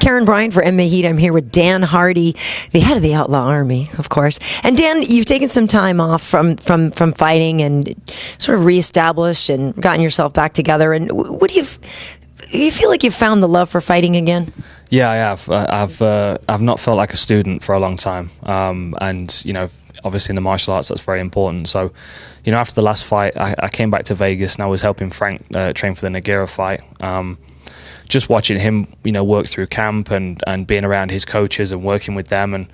Karyn Bryant for MMA H.E.A.T. I'm here with Dan Hardy, the head of the Outlaw Army, of course. And Dan, you've taken some time off from fighting and sort of reestablished and gotten yourself back together. And what do you feel like you've found the love for fighting again? Yeah, I have. I've not felt like a student for a long time, and obviously in the martial arts that's very important. So, after the last fight, I came back to Vegas and I was helping Frank train for the Nogueira fight. Just watching him, work through camp and being around his coaches and working with them, and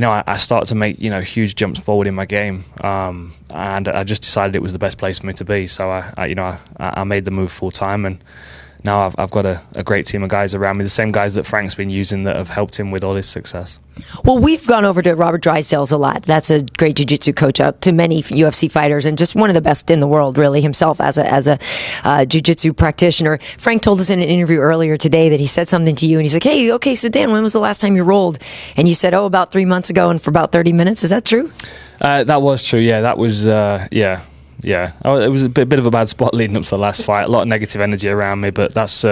I started to make huge jumps forward in my game, and I just decided it was the best place for me to be. So I made the move full time, and now I've got a great team of guys around me, the same guys that Frank's been using that have helped him with all his success. Well, we've gone over to Robert Drysdale's a lot. That's a great jiu-jitsu coach out to many UFC fighters and just one of the best in the world, really, himself as a jiu-jitsu practitioner. Frank told us in an interview earlier today that he said something to you, and he's like, hey, okay, so Dan, when was the last time you rolled? And you said, about 3 months ago and for about 30 minutes. Is that true? That was true, yeah. That was, yeah. It was a bit of a bad spot leading up to the last fight. A lot of negative energy around me, but that's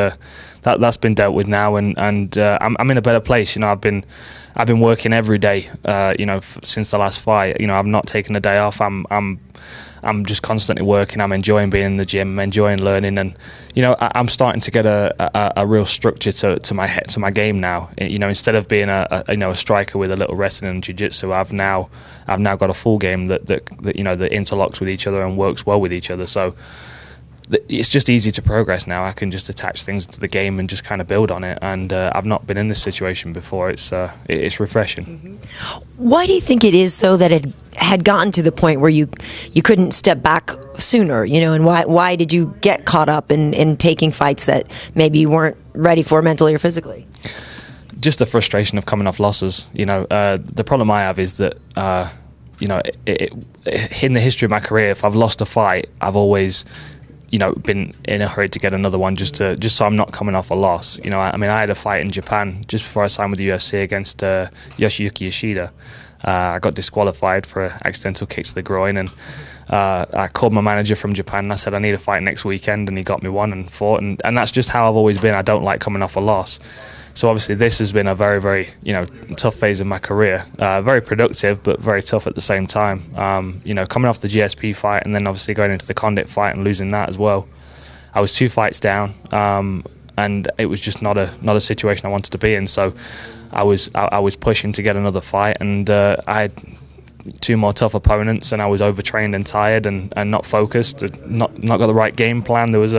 been dealt with now, and I'm in a better place. I've been working every day, since the last fight. I've not taken a day off. I'm just constantly working. I'm enjoying being in the gym, enjoying learning, and I'm starting to get a real structure to my game now. Instead of being a striker with a little wrestling and jiu-jitsu, I've now got a full game that interlocks with each other and works well with each other. So it's just easy to progress now. I can just attach things to the game and just kind of build on it. And I've not been in this situation before. It's refreshing. Mm-hmm. Why do you think it is, though, that it had gotten to the point where you couldn't step back sooner? And why did you get caught up in taking fights that maybe you weren't ready for mentally or physically? Just the frustration of coming off losses. The problem I have is that in the history of my career, if I've lost a fight, I've always been in a hurry to get another one just so I'm not coming off a loss. I had a fight in Japan just before I signed with the UFC against Yoshiyuki. I got disqualified for an accidental kick to the groin, and I called my manager from Japan and I said I need a fight next weekend, and he got me one and fought, and that's just how I've always been. I don't like coming off a loss. So obviously this has been a very, very tough phase of my career. Very productive, but very tough at the same time. Coming off the GSP fight and then obviously going into the Condit fight and losing that as well. I was 2 fights down, and it was just not a situation I wanted to be in. So I was pushing to get another fight, and I had 2 more tough opponents, and I was overtrained and tired and not focused, not got the right game plan. There was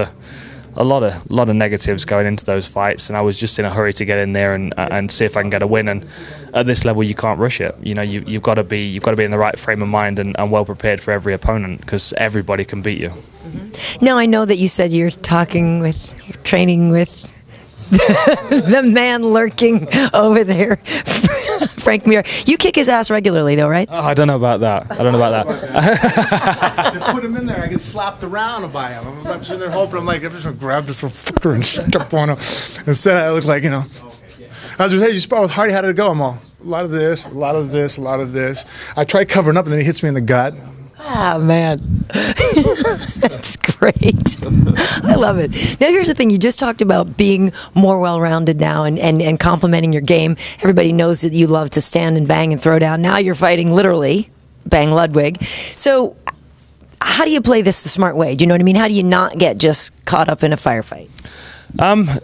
a lot of negatives going into those fights, and I was just in a hurry to get in there and see if I can get a win. And at this level, you can't rush it. You've got to be in the right frame of mind and well prepared for every opponent, because everybody can beat you. Mm-hmm. Now I know that you said you're training with the man lurking over there, Frank Mir. You kick his ass regularly, though, right? Oh, I don't know about that. They put him in there. I get slapped around by him. I'm sitting there hoping. I'm just going to grab this little fucker and step on him. Instead, I look like, I was like, hey, you spar with Hardy? How did it go? I'm all, a lot of this, a lot of this, a lot of this. I try covering up, and then he hits me in the gut. Ah, man. That's great. I love it. Now, here's the thing. You just talked about being more well-rounded now and complementing your game. Everybody knows that you love to stand and bang and throw down. Now you're fighting, literally, Bang Ludwig. So how do you play this the smart way? Do you know what I mean? How do you not get just caught up in a firefight?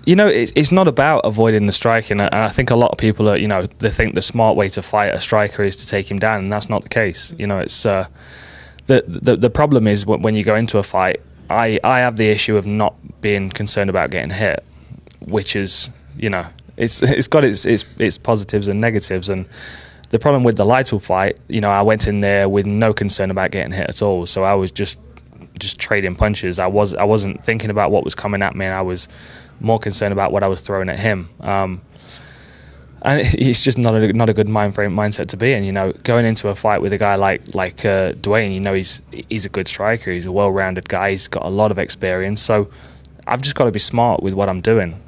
It's not about avoiding the striking, and I think a lot of people are, they think the smart way to fight a striker is to take him down, and that's not the case. It's... The problem is when you go into a fight, I have the issue of not being concerned about getting hit, which is, it's got its positives and negatives. And the problem with the Lytle fight, I went in there with no concern about getting hit at all. So I was just trading punches. I wasn't thinking about what was coming at me, and I was more concerned about what I was throwing at him. And it's just not a good mindset to be in. Going into a fight with a guy like Duane, he's a good striker. He's a well-rounded guy. He's got a lot of experience. So I've just got to be smart with what I'm doing.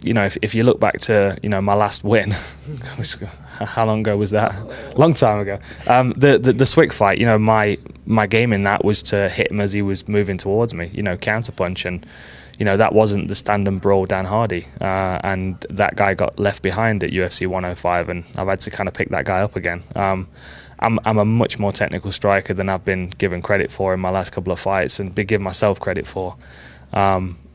If you look back to my last win, how long ago was that? Long time ago. The Swick fight. My game in that was to hit him as he was moving towards me. Counterpunch, and that wasn't the stand and brawl Dan Hardy, and that guy got left behind at UFC 105, and I've had to kind of pick that guy up again. I'm a much more technical striker than I've been given credit for in my last couple of fights, and been giving myself credit for.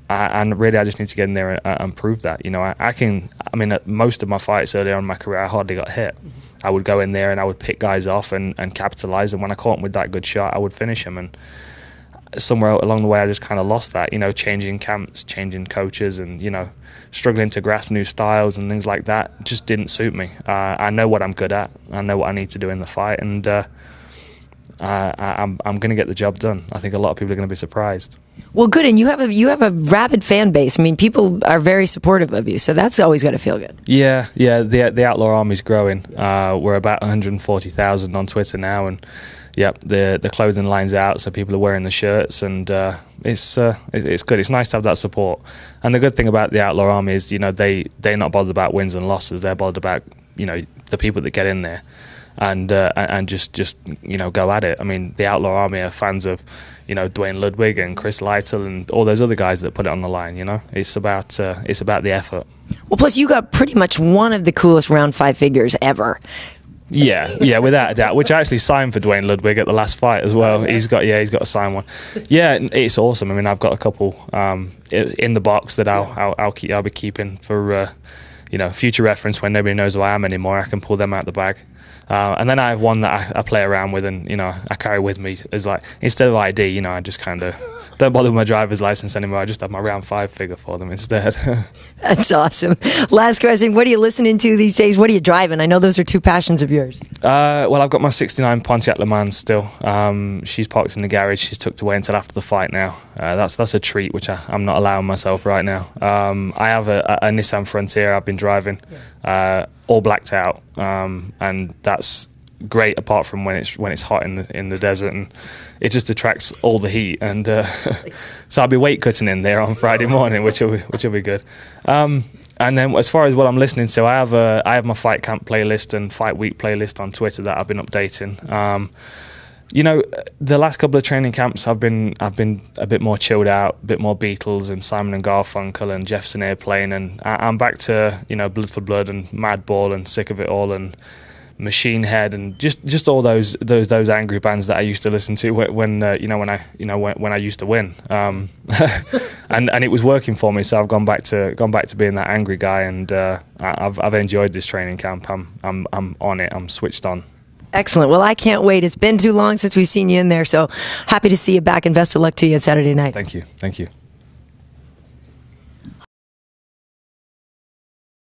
And really, I just need to get in there and prove that. At most of my fights earlier on in my career, I hardly got hit. I would go in there and I would pick guys off and capitalise, and when I caught them with that good shot, I would finish them. And somewhere along the way, I just kind of lost that. Changing camps, changing coaches, and struggling to grasp new styles and things like that just didn't suit me. I know what I'm good at. I know what I need to do in the fight, and I'm going to get the job done. I think a lot of people are going to be surprised. Well, good, and you have a rabid fan base. I mean, people are very supportive of you, so that's always got to feel good. Yeah. The Outlaw Army's growing. We're about 140,000 on Twitter now, and the clothing line's out, so people are wearing the shirts, and it's good. It's nice to have that support. And the good thing about the Outlaw Army is, they're not bothered about wins and losses. They're bothered about the people that get in there. And just go at it. I mean, the Outlaw Army are fans of Duane Ludwig and Chris Lytle and all those other guys that put it on the line. It's about the effort. Well, plus you got pretty much one of the coolest round 5 figures ever. Yeah, without a doubt. Which I actually signed for Duane Ludwig at the last fight as well. He's got to sign one. Yeah, it's awesome. I mean, I've got a couple in the box that I'll be keeping for future reference when nobody knows who I am anymore. I can pull them out the bag. And then I have one that I play around with, and I carry with me as like, instead of ID, I just kind of don't bother with my driver's license anymore. I just have my round 5 figure for them instead. That's awesome. Last question: what are you listening to these days? What are you driving? I know those are 2 passions of yours. Well, I've got my '69 Pontiac Le Mans still. She's parked in the garage. She's tucked away until after the fight now. That's a treat which I'm not allowing myself right now. I have a Nissan Frontier I've been driving. All blacked out, and that's great apart from when it's hot in the desert, and it just attracts all the heat, and so I'll be weight cutting in there on Friday morning, which will be good. And then as far as what I'm listening to, I have my fight camp playlist and fight week playlist on Twitter that I've been updating. The last couple of training camps I've been a bit more chilled out, a bit more Beatles and Simon and Garfunkel and Jefferson Airplane, and I'm back to Blood for Blood and Madball and Sick of It All and Machine Head and just all those angry bands that I used to listen to when I used to win, and it was working for me. So I've gone back to being that angry guy, and I've enjoyed this training camp. I'm on it. I'm switched on. Excellent. Well, I can't wait. It's been too long since we've seen you in there, so happy to see you back, and best of luck to you on Saturday night. Thank you.